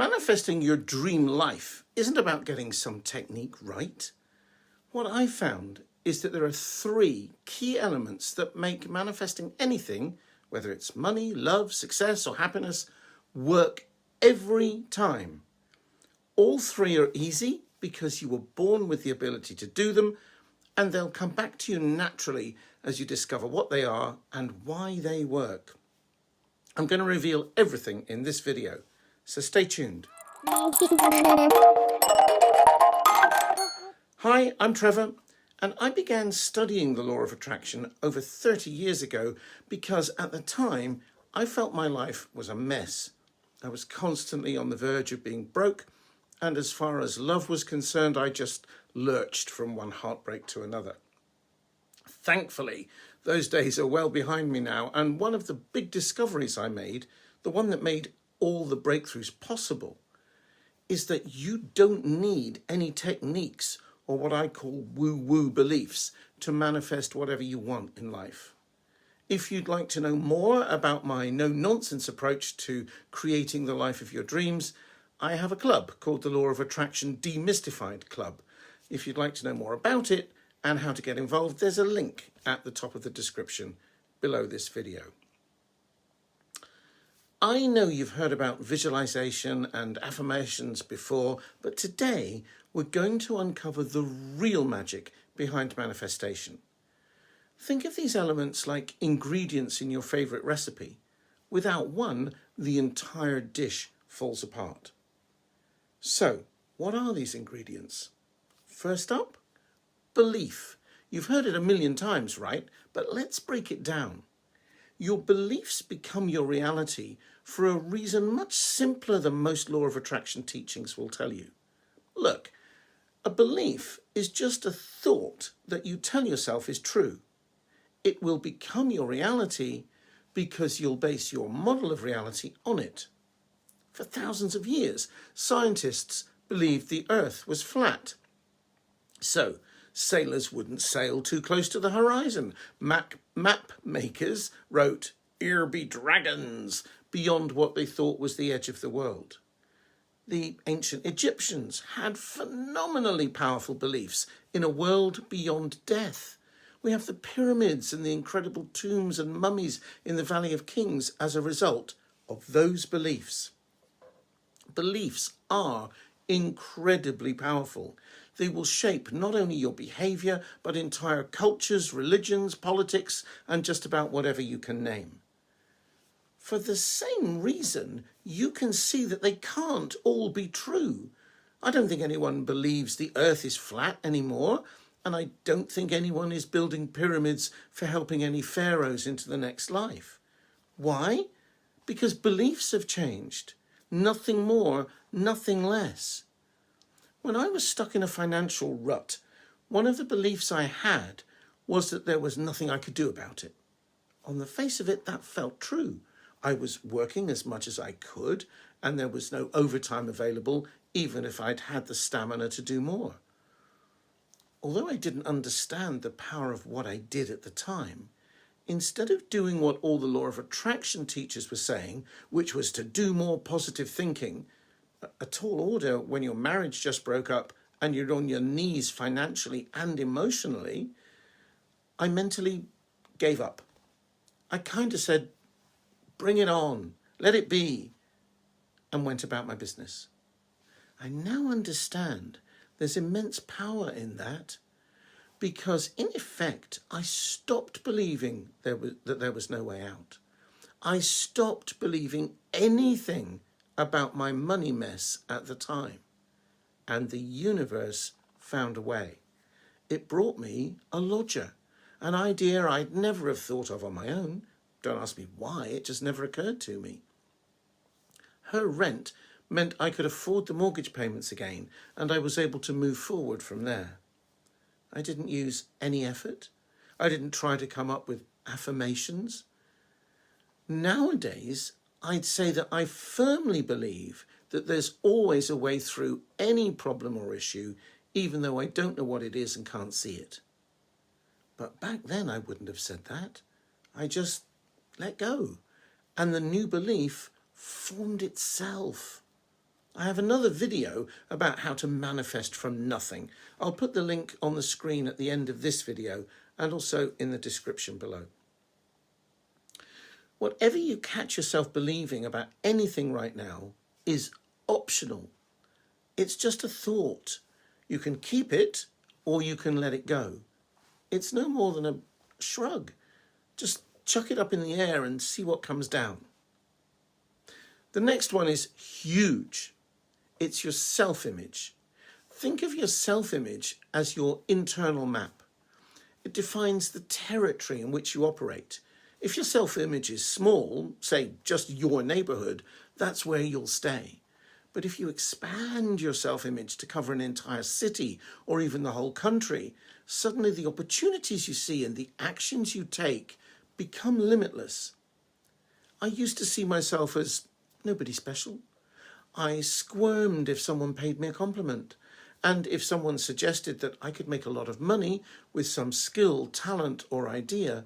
Manifesting your dream life isn't about getting some technique right. What I found is that there are 3 key elements that make manifesting anything, whether it's money, love, success, or happiness, work every time. All 3 are easy because you were born with the ability to do them, and they'll come back to you naturally as you discover what they are and why they work. I'm going to reveal everything in this video, so stay tuned. Hi, I'm Trevor, and I began studying the law of attraction over 30 years ago because at the time I felt my life was a mess. I was constantly on the verge of being broke, and as far as love was concerned, I just lurched from one heartbreak to another. Thankfully, those days are well behind me now, and one of the big discoveries I made, the one that made all the breakthroughs possible, is that you don't need any techniques or what I call woo-woo beliefs to manifest whatever you want in life. If you'd like to know more about my no-nonsense approach to creating the life of your dreams, I have a club called the Law of Attraction Demystified Club. If you'd like to know more about it and how to get involved, there's a link at the top of the description below this video. I know you've heard about visualization and affirmations before, but today we're going to uncover the real magic behind manifestation. Think of these elements like ingredients in your favorite recipe. Without one, the entire dish falls apart. So, what are these ingredients? First up, belief. You've heard it a million times, right? But let's break it down. Your beliefs become your reality for a reason much simpler than most law of attraction teachings will tell you. Look, a belief is just a thought that you tell yourself is true. It will become your reality because you'll base your model of reality on it. For thousands of years, scientists believed the Earth was flat. So, sailors wouldn't sail too close to the horizon. Map makers wrote, "Here be dragons," beyond what they thought was the edge of the world. The ancient Egyptians had phenomenally powerful beliefs in a world beyond death. We have the pyramids and the incredible tombs and mummies in the Valley of Kings as a result of those beliefs. Beliefs are incredibly powerful. They will shape not only your behavior, but entire cultures, religions, politics, and just about whatever you can name. For the same reason, you can see that they can't all be true. I don't think anyone believes the Earth is flat anymore, and I don't think anyone is building pyramids for helping any pharaohs into the next life. Why? Because beliefs have changed. Nothing more, nothing less. When I was stuck in a financial rut, one of the beliefs I had was that there was nothing I could do about it. On the face of it, that felt true. I was working as much as I could, and there was no overtime available, even if I'd had the stamina to do more. Although I didn't understand the power of what I did at the time, instead of doing what all the law of attraction teachers were saying, which was to do more positive thinking, a tall order when your marriage just broke up and you're on your knees financially and emotionally, I mentally gave up. I kind of said, bring it on, let it be, and went about my business. I now understand there's immense power in that, because in effect, I stopped believing that there was no way out. I stopped believing anything about my money mess at the time, and the universe found a way. It brought me a lodger, an idea I'd never have thought of on my own. Don't ask me why, it just never occurred to me. Her rent meant I could afford the mortgage payments again, and I was able to move forward from there. I didn't use any effort. I didn't try to come up with affirmations. Nowadays, I'd say that I firmly believe that there's always a way through any problem or issue, even though I don't know what it is and can't see it. But back then I wouldn't have said that. I just let go. And the new belief formed itself. I have another video about how to manifest from nothing. I'll put the link on the screen at the end of this video and also in the description below. Whatever you catch yourself believing about anything right now is optional. It's just a thought. You can keep it or you can let it go. It's no more than a shrug. Just chuck it up in the air and see what comes down. The next one is huge. It's your self-image. Think of your self-image as your internal map. It defines the territory in which you operate. If your self-image is small, say just your neighborhood, that's where you'll stay. But if you expand your self-image to cover an entire city or even the whole country, suddenly the opportunities you see and the actions you take become limitless. I used to see myself as nobody special. I squirmed if someone paid me a compliment. And if someone suggested that I could make a lot of money with some skill, talent, or idea,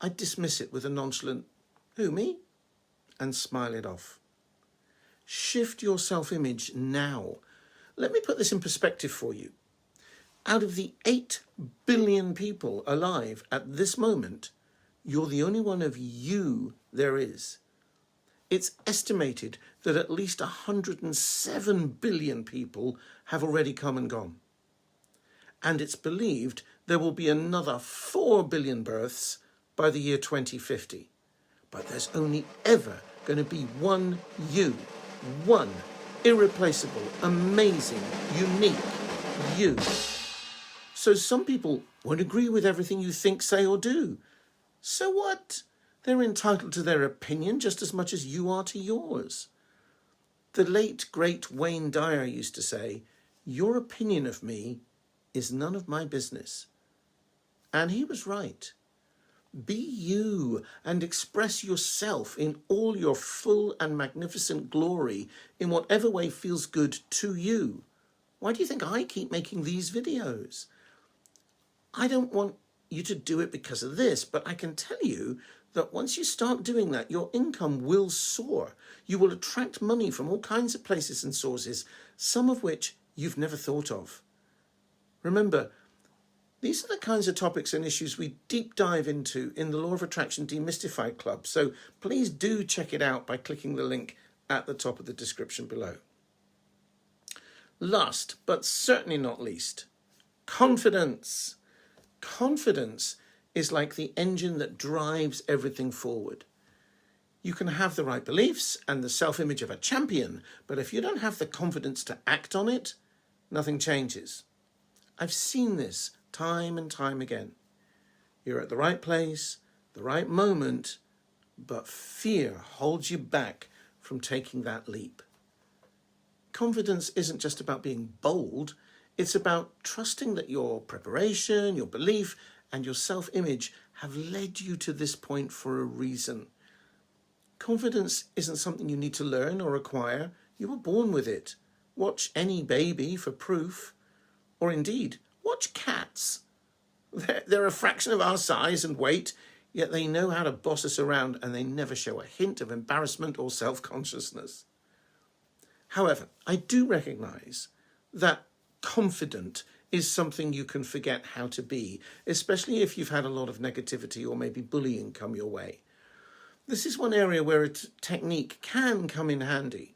I'd dismiss it with a nonchalant, "Who, me?" and smile it off. Shift your self-image now. Let me put this in perspective for you. Out of the 8 billion people alive at this moment, you're the only one of you there is. It's estimated that at least 107 billion people have already come and gone. And it's believed there will be another 4 billion births by the year 2050. But there's only ever going to be one you, one irreplaceable, amazing, unique you. So some people won't agree with everything you think, say, or do. So what? They're entitled to their opinion just as much as you are to yours. The late, great Wayne Dyer used to say, "Your opinion of me is none of my business." And he was right. Be you and express yourself in all your full and magnificent glory in whatever way feels good to you. Why do you think I keep making these videos? I don't want you to do it because of this, but I can tell you that once you start doing that, your income will soar. You will attract money from all kinds of places and sources, some of which you've never thought of. Remember, these are the kinds of topics and issues we deep dive into in the Law of Attraction Demystified Club, so please do check it out by clicking the link at the top of the description below. Last, but certainly not least, confidence. Confidence is like the engine that drives everything forward. You can have the right beliefs and the self-image of a champion, but if you don't have the confidence to act on it, nothing changes. I've seen this time and time again. You're at the right place, the right moment, but fear holds you back from taking that leap. Confidence isn't just about being bold, it's about trusting that your preparation, your belief, and your self-image have led you to this point for a reason. Confidence isn't something you need to learn or acquire. You were born with it. Watch any baby for proof. Or indeed, watch cats. They're a fraction of our size and weight, yet they know how to boss us around and they never show a hint of embarrassment or self-consciousness. However, I do recognise that confident is something you can forget how to be, especially if you've had a lot of negativity or maybe bullying come your way. This is one area where a technique can come in handy.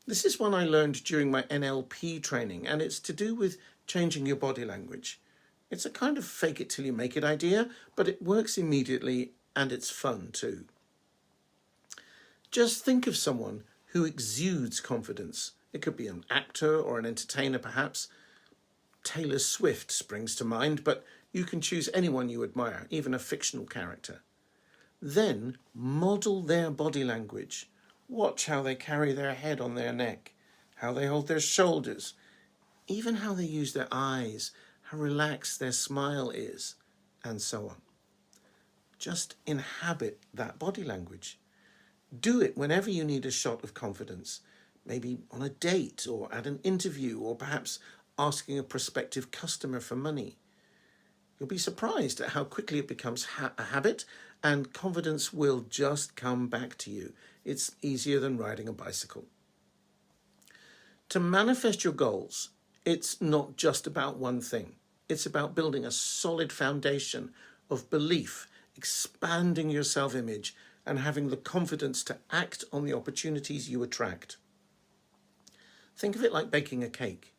This is one I learned during my NLP training, and it's to do with changing your body language. It's a kind of fake it till you make it idea, but it works immediately and it's fun too. Just think of someone who exudes confidence. It could be an actor or an entertainer perhaps. Taylor Swift springs to mind, but you can choose anyone you admire, even a fictional character. Then model their body language. Watch how they carry their head on their neck, how they hold their shoulders, even how they use their eyes, how relaxed their smile is, and so on. Just inhabit that body language. Do it whenever you need a shot of confidence, maybe on a date or at an interview or perhaps asking a prospective customer for money. You'll be surprised at how quickly it becomes a habit and confidence will just come back to you. It's easier than riding a bicycle. To manifest your goals, it's not just about one thing. It's about building a solid foundation of belief, expanding your self-image, and having the confidence to act on the opportunities you attract. Think of it like baking a cake.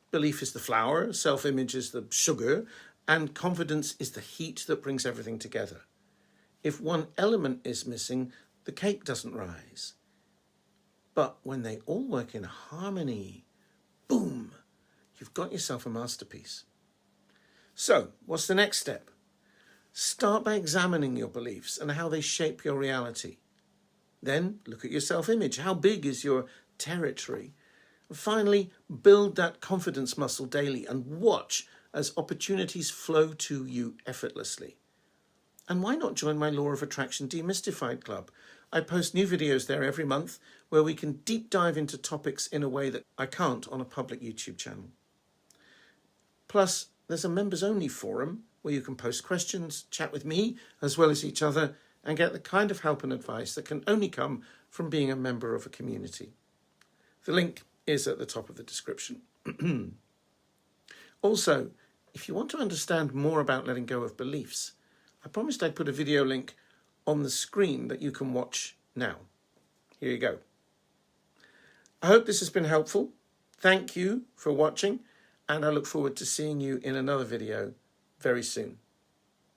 Belief is the flour, self-image is the sugar, and confidence is the heat that brings everything together. If one element is missing, the cake doesn't rise. But when they all work in harmony, boom, you've got yourself a masterpiece. So, what's the next step? Start by examining your beliefs and how they shape your reality. Then look at your self-image. How big is your territory? And finally, build that confidence muscle daily and watch as opportunities flow to you effortlessly. And why not join my Law of Attraction Demystified Club? I post new videos there every month where we can deep dive into topics in a way that I can't on a public YouTube channel. Plus, there's a members-only forum where you can post questions, chat with me as well as each other, and get the kind of help and advice that can only come from being a member of a community. The link is at the top of the description. Also, if you want to understand more about letting go of beliefs, I promised I'd put a video link on the screen that you can watch now. Here you go. I hope this has been helpful. Thank you for watching, and I look forward to seeing you in another video very soon.